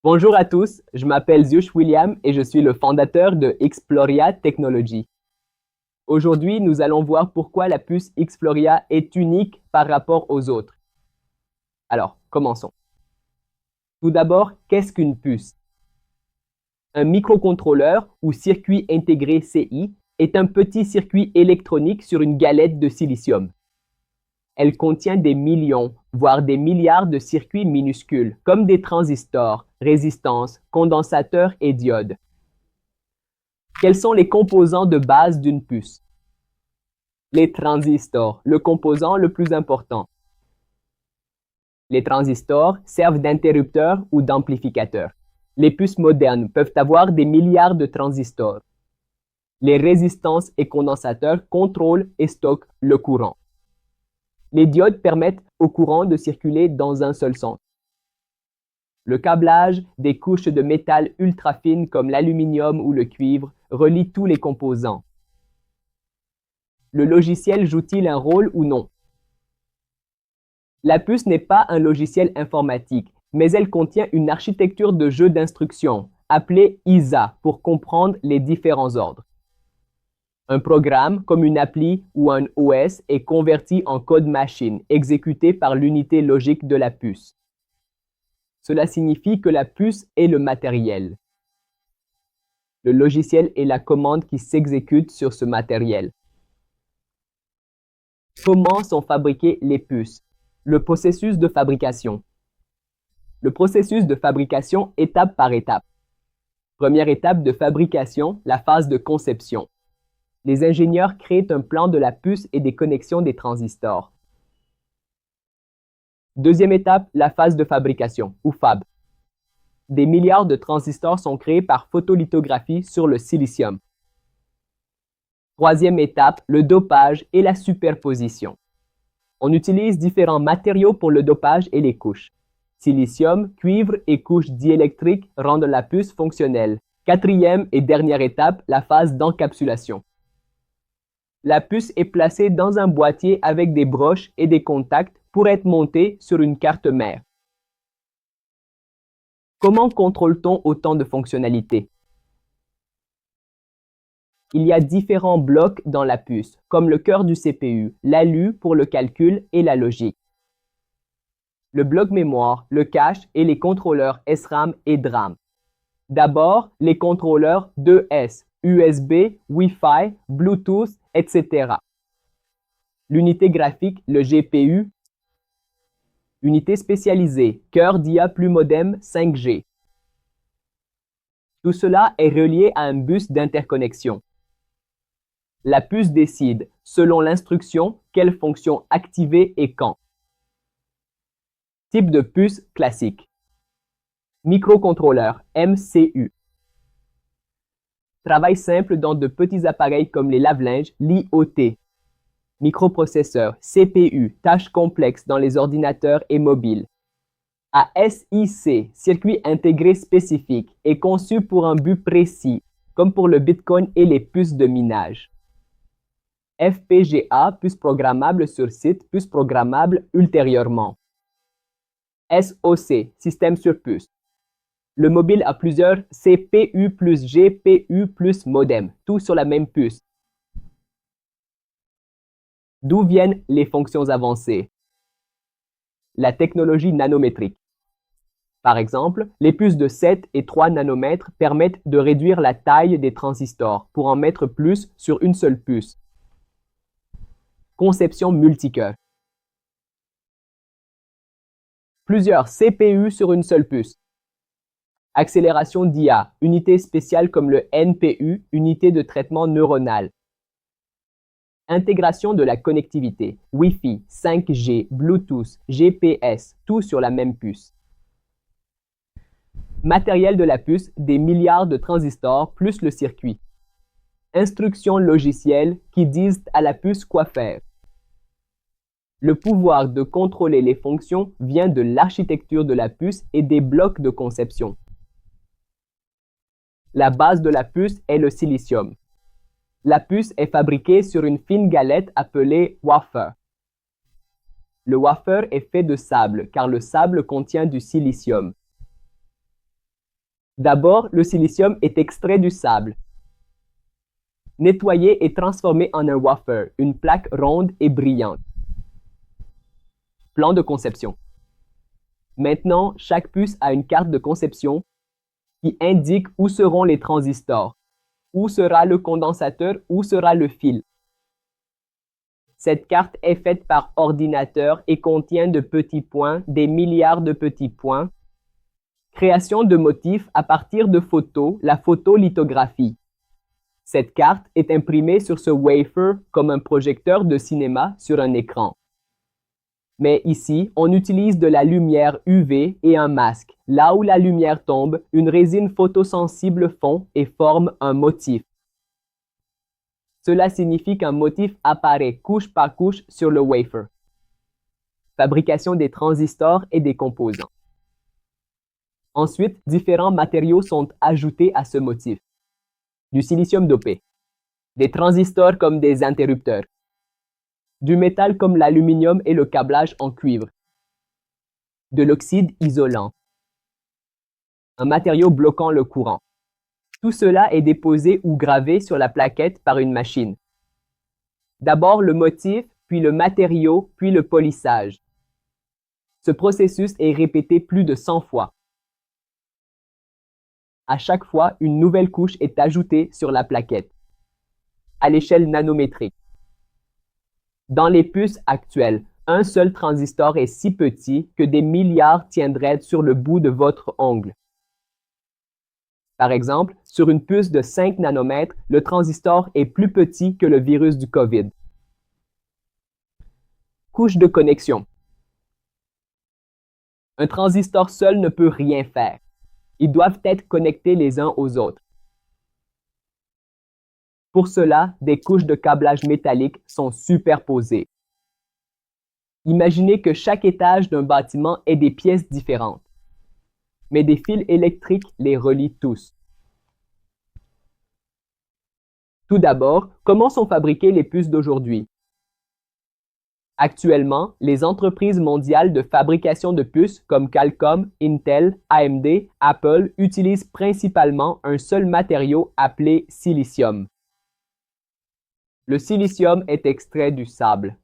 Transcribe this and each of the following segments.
Bonjour à tous, je m'appelle Ziush William et je suis le fondateur de Xploria Technology. Aujourd'hui, nous allons voir pourquoi la puce Xploria est unique par rapport aux autres. Alors, commençons. Tout d'abord, qu'est-ce qu'une puce? Un microcontrôleur ou circuit intégré CI est un petit circuit électronique sur une galette de silicium. Elle contient des millions, voire des milliards de circuits minuscules, comme des transistors, résistances, condensateurs et diodes. Quels sont les composants de base d'une puce? Les transistors, le composant le plus important. Les transistors servent d'interrupteurs ou d'amplificateurs. Les puces modernes peuvent avoir des milliards de transistors. Les résistances et condensateurs contrôlent et stockent le courant. Les diodes permettent au courant de circuler dans un seul sens. Le câblage des couches de métal ultra fines comme l'aluminium ou le cuivre relie tous les composants. Le logiciel joue-t-il un rôle ou non? La puce n'est pas un logiciel informatique, mais elle contient une architecture de jeu d'instructions, appelée ISA, pour comprendre les différents ordres. Un programme, comme une appli ou un OS, est converti en code machine, exécuté par l'unité logique de la puce. Cela signifie que la puce est le matériel. Le logiciel est la commande qui s'exécute sur ce matériel. Comment sont fabriquées les puces? Le processus de fabrication. Le processus de fabrication étape par étape. Première étape de fabrication, la phase de conception. Les ingénieurs créent un plan de la puce et des connexions des transistors. Deuxième étape, la phase de fabrication, ou fab. Des milliards de transistors sont créés par photolithographie sur le silicium. Troisième étape, le dopage et la superposition. On utilise différents matériaux pour le dopage et les couches. Silicium, cuivre et couches diélectriques rendent la puce fonctionnelle. Quatrième et dernière étape, la phase d'encapsulation. La puce est placée dans un boîtier avec des broches et des contacts pour être montée sur une carte mère. Comment contrôle-t-on autant de fonctionnalités? Il y a différents blocs dans la puce, comme le cœur du CPU, l'ALU pour le calcul et la logique. Le bloc mémoire, le cache et les contrôleurs SRAM et DRAM. D'abord, les contrôleurs 2S, USB, Wi-Fi, Bluetooth, etc. L'unité graphique, le GPU. Unité spécialisée, cœur d'IA plus modem 5G. Tout cela est relié à un bus d'interconnexion. La puce décide, selon l'instruction, quelle fonction activer et quand. Type de puce classique. Microcontrôleur, MCU. Travail simple dans de petits appareils comme les lave-linges, l'IoT. Microprocesseur, CPU, tâches complexes dans les ordinateurs et mobiles. ASIC, circuit intégré spécifique, est conçu pour un but précis, comme pour le Bitcoin et les puces de minage. FPGA, puce programmable sur site, puce programmable ultérieurement. SoC, système sur puce. Le mobile a plusieurs CPU plus GPU plus modem, tout sur la même puce. D'où viennent les fonctions avancées? La technologie nanométrique. Par exemple, les puces de 7 et 3 nanomètres permettent de réduire la taille des transistors pour en mettre plus sur une seule puce. Conception multicœur. Plusieurs CPU sur une seule puce. Accélération d'IA, unité spéciale comme le NPU, unité de traitement neuronal. Intégration de la connectivité, Wi-Fi, 5G, Bluetooth, GPS, tout sur la même puce. Matériel de la puce, des milliards de transistors plus le circuit. Instructions logicielles qui disent à la puce quoi faire. Le pouvoir de contrôler les fonctions vient de l'architecture de la puce et des blocs de conception. La base de la puce est le silicium. La puce est fabriquée sur une fine galette appelée wafer. Le wafer est fait de sable car le sable contient du silicium. D'abord, le silicium est extrait du sable. Nettoyé et transformé en un wafer, une plaque ronde et brillante. Plan de conception. Maintenant, chaque puce a une carte de conception qui indique où seront les transistors, où sera le condensateur, où sera le fil. Cette carte est faite par ordinateur et contient de petits points, des milliards de petits points. Création de motifs à partir de photos, la photolithographie. Cette carte est imprimée sur ce wafer comme un projecteur de cinéma sur un écran. Mais ici, on utilise de la lumière UV et un masque. Là où la lumière tombe, une résine photosensible fond et forme un motif. Cela signifie qu'un motif apparaît couche par couche sur le wafer. Fabrication des transistors et des composants. Ensuite, différents matériaux sont ajoutés à ce motif. Du silicium dopé, des transistors comme des interrupteurs, du métal comme l'aluminium et le câblage en cuivre, de l'oxyde isolant, un matériau bloquant le courant. Tout cela est déposé ou gravé sur la plaquette par une machine. D'abord le motif, puis le matériau, puis le polissage. Ce processus est répété plus de 100 fois. À chaque fois, une nouvelle couche est ajoutée sur la plaquette, à l'échelle nanométrique. Dans les puces actuelles, un seul transistor est si petit que des milliards tiendraient sur le bout de votre ongle. Par exemple, sur une puce de 5 nanomètres, le transistor est plus petit que le virus du COVID. Couche de connexion. Un transistor seul ne peut rien faire. Ils doivent être connectés les uns aux autres. Pour cela, des couches de câblage métallique sont superposées. Imaginez que chaque étage d'un bâtiment ait des pièces différentes, mais des fils électriques les relient tous. Tout d'abord, comment sont fabriquées les puces d'aujourd'hui? Actuellement, les entreprises mondiales de fabrication de puces comme Qualcomm, Intel, AMD, Apple utilisent principalement un seul matériau appelé silicium. Le silicium est extrait du sable.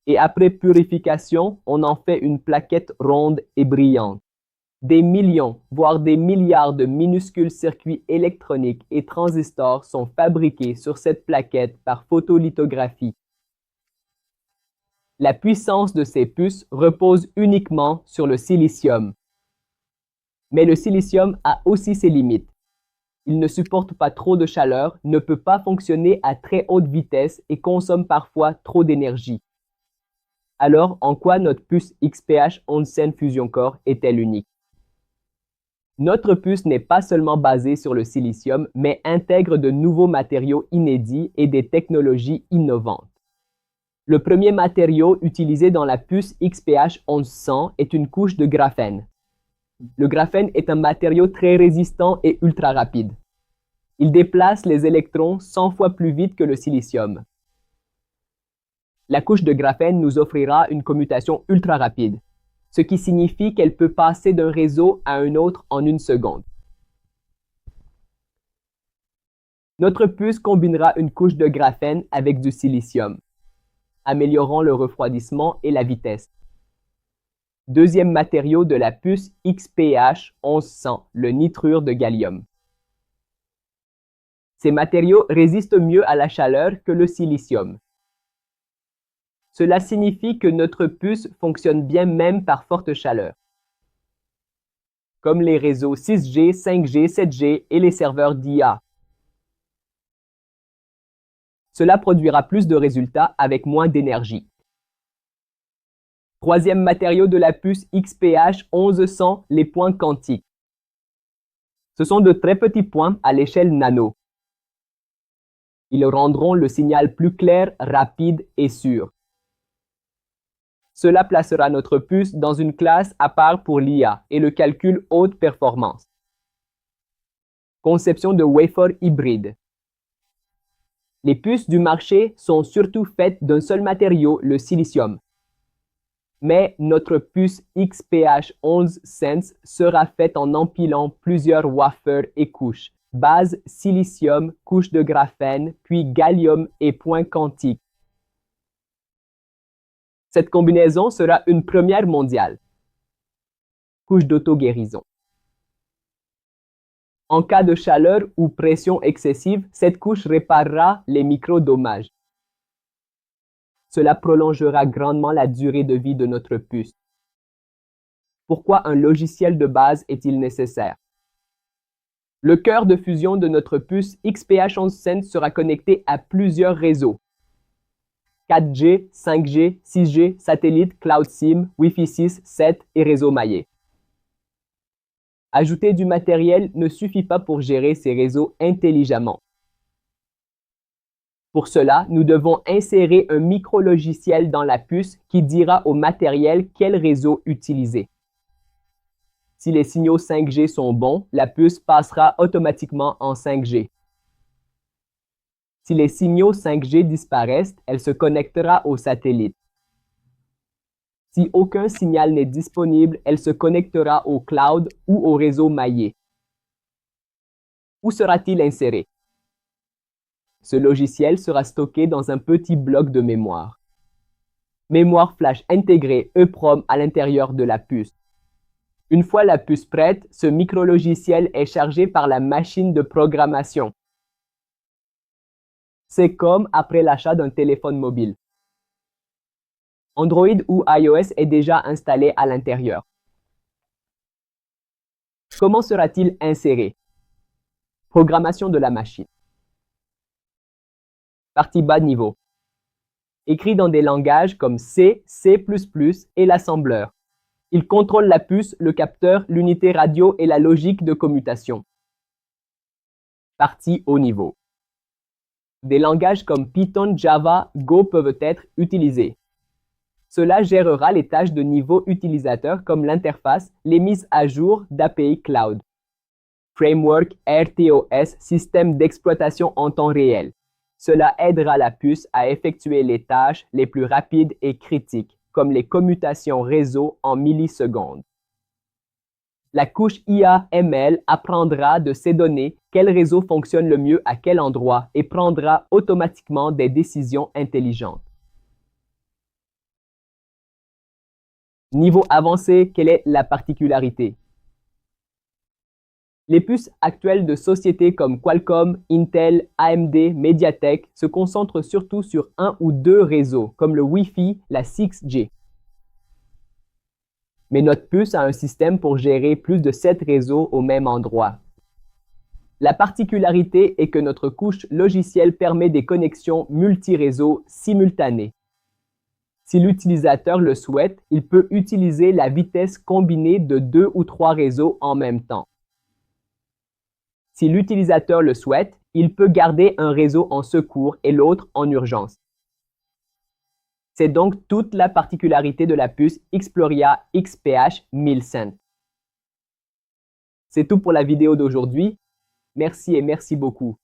Et après purification, on en fait une plaquette ronde et brillante. Des millions, voire des milliards de minuscules circuits électroniques et transistors sont fabriqués sur cette plaquette par photolithographie. La puissance de ces puces repose uniquement sur le silicium. Mais le silicium a aussi ses limites. Il ne supporte pas trop de chaleur, ne peut pas fonctionner à très haute vitesse et consomme parfois trop d'énergie. Alors, en quoi notre puce XPH Onsen Fusion Core est-elle unique? Notre puce n'est pas seulement basée sur le silicium, mais intègre de nouveaux matériaux inédits et des technologies innovantes. Le premier matériau utilisé dans la puce XPH 1100 est une couche de graphène. Le graphène est un matériau très résistant et ultra rapide. Il déplace les électrons 100 fois plus vite que le silicium. La couche de graphène nous offrira une commutation ultra rapide, ce qui signifie qu'elle peut passer d'un réseau à un autre en une seconde. Notre puce combinera une couche de graphène avec du silicium, améliorant le refroidissement et la vitesse. Deuxième matériau de la puce XPH 1100, le nitrure de gallium. Ces matériaux résistent mieux à la chaleur que le silicium. Cela signifie que notre puce fonctionne bien même par forte chaleur, comme les réseaux 6G, 5G, 7G et les serveurs d'IA. Cela produira plus de résultats avec moins d'énergie. Troisième matériau de la puce XPH 1100, les points quantiques. Ce sont de très petits points à l'échelle nano. Ils rendront le signal plus clair, rapide et sûr. Cela placera notre puce dans une classe à part pour l'IA et le calcul haute performance. Conception de wafer hybride. Les puces du marché sont surtout faites d'un seul matériau, le silicium. mais notre puce XPH 11 Sense sera faite en empilant plusieurs wafers et couches, base silicium, couche de graphène, puis gallium et point quantique. Cette combinaison sera une première mondiale. Couche d'auto-guérison. En cas de chaleur ou pression excessive, cette couche réparera les micro-dommages. Cela prolongera grandement la durée de vie de notre puce. Pourquoi un logiciel de base est-il nécessaire? Le cœur de fusion de notre puce XPH 11 Sense sera connecté à plusieurs réseaux. 4G, 5G, 6G, satellite, Cloud SIM, Wi-Fi 6, 7 et réseau maillé. Ajouter du matériel ne suffit pas pour gérer ces réseaux intelligemment. Pour cela, nous devons insérer un micro-logiciel dans la puce qui dira au matériel quel réseau utiliser. Si les signaux 5G sont bons, la puce passera automatiquement en 5G. Si les signaux 5G disparaissent, elle se connectera au satellite. Si aucun signal n'est disponible, elle se connectera au cloud ou au réseau maillé. Où sera-t-il inséré? Ce logiciel sera stocké dans un petit bloc de mémoire. Mémoire flash intégrée EEPROM à l'intérieur de la puce. Une fois la puce prête, ce micro-logiciel est chargé par la machine de programmation. C'est comme après l'achat d'un téléphone mobile. Android ou iOS est déjà installé à l'intérieur. Comment sera-t-il inséré? Programmation de la machine. Partie bas de niveau. Écrit dans des langages comme C, C++ et l'assembleur. Il contrôle la puce, le capteur, l'unité radio et la logique de commutation. Partie haut niveau. Des langages comme Python, Java, Go peuvent être utilisés. Cela gérera les tâches de niveau utilisateur comme l'interface, les mises à jour d'API Cloud. Framework, RTOS, système d'exploitation en temps réel. Cela aidera la puce à effectuer les tâches les plus rapides et critiques, comme les commutations réseau en millisecondes. La couche IA/ML apprendra de ces données quel réseau fonctionne le mieux à quel endroit et prendra automatiquement des décisions intelligentes. Niveau avancé, quelle est la particularité? Les puces actuelles de sociétés comme Qualcomm, Intel, AMD, Mediatek se concentrent surtout sur un ou deux réseaux, comme le Wi-Fi, la 6G. Mais notre puce a un système pour gérer plus de 7 réseaux au même endroit. La particularité est que notre couche logicielle permet des connexions multi-réseaux simultanées. Si l'utilisateur le souhaite, il peut utiliser la vitesse combinée de 2 ou 3 réseaux en même temps. Si l'utilisateur le souhaite, il peut garder un réseau en secours et l'autre en urgence. C'est donc toute la particularité de la puce Xploria XPH 1000 Sense. C'est tout pour la vidéo d'aujourd'hui. Merci et merci beaucoup.